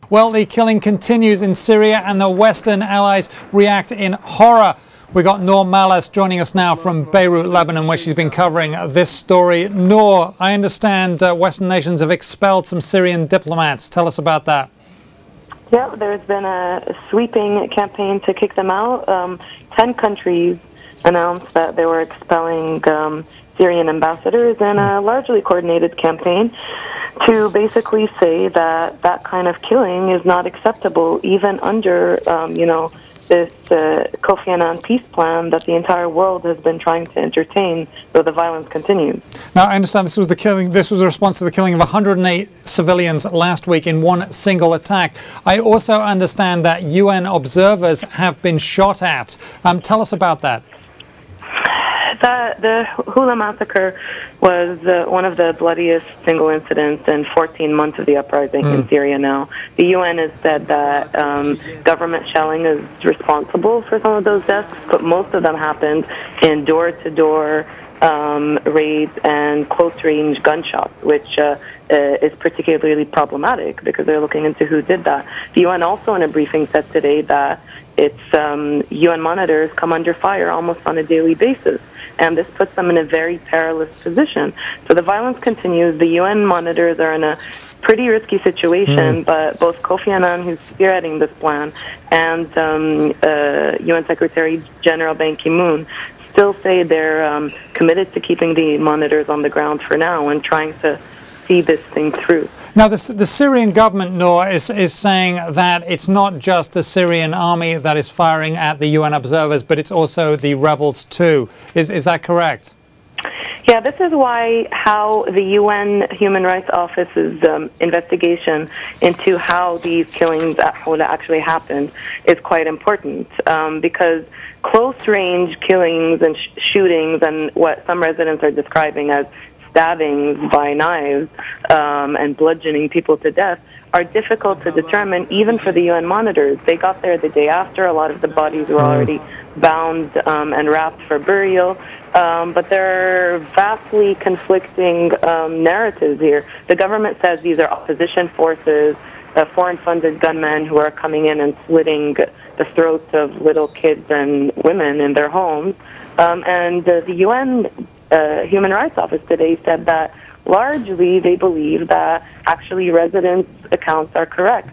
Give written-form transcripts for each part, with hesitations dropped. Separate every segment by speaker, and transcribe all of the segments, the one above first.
Speaker 1: Well, the killing continues in Syria and the Western allies react in horror. We got Nour Malas joining us now from Beirut, Lebanon, where she's been covering this story. Nour, I understand Western nations have expelled some Syrian diplomats. Tell us about that.
Speaker 2: Yeah, there's been a sweeping campaign to kick them out. 10 countries announced that they were expelling Syrian ambassadors in a largely coordinated campaign to basically say that that kind of killing is not acceptable, even under, this Kofi Annan peace plan that the entire world has been trying to entertain, though the violence continues.
Speaker 1: Now, I understand this was a response to the killing of 108 civilians last week in one single attack. I also understand that UN observers have been shot at. Tell us about that.
Speaker 2: The Hula massacre was one of the bloodiest single incidents in 14 months of the uprising in Syria now. The UN has said that government shelling is responsible for some of those deaths, but most of them happened in door-to-door raids and close-range gunshots, which is particularly problematic because they're looking into who did that. The UN also in a briefing said today that its UN monitors come under fire almost on a daily basis, and this puts them in a very perilous position. So the violence continues. The UN monitors are in a pretty risky situation, but both Kofi Annan, who's spearheading this plan, and UN Secretary General Ban Ki-moon still say they're committed to keeping the monitors on the ground for now and trying to see this thing through.
Speaker 1: Now, the Syrian government, Nour, is saying that it's not just the Syrian army that is firing at the UN observers, but it's also the rebels too. Is that correct?
Speaker 2: Yeah, this is how the UN Human Rights Office's investigation into how these killings at Hula actually happened is quite important, because close-range killings and shootings and what some residents are describing as stabbings by knives and bludgeoning people to death are difficult to determine even for the UN monitors. They got there the day after. A lot of the bodies were already bound and wrapped for burial. But there are vastly conflicting narratives here. The government says these are opposition forces, foreign-funded gunmen who are coming in and slitting the throats of little kids and women in their homes. And the UN Human Rights Office today said that largely they believe that actually residents' accounts are correct.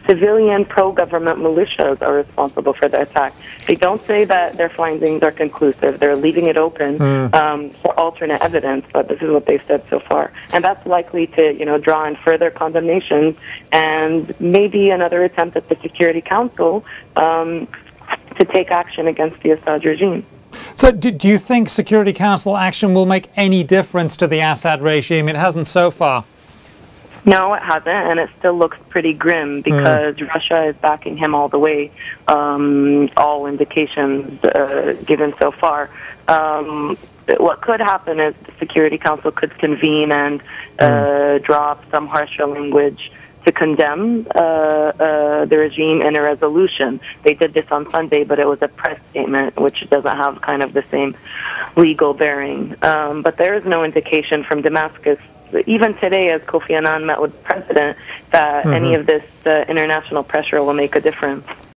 Speaker 2: Civilian pro-government militias are responsible for the attack. They don't say that their findings are conclusive. They're leaving it open for alternate evidence, but this is what they've said so far. And that's likely to, draw in further condemnations and maybe another attempt at the Security Council to take action against the Assad regime.
Speaker 1: So do you think Security Council action will make any difference to the Assad regime? It hasn't so far.
Speaker 2: No, it hasn't, and it still looks pretty grim because Russia is backing him all the way, all indications given so far. What could happen is the Security Council could convene and drop some harsher language to condemn the regime in a resolution. They did this on Sunday, but it was a press statement, which doesn't have kind of the same legal bearing. But there is no indication from Damascus, even today as Kofi Annan met with the president, that any of this international pressure will make a difference.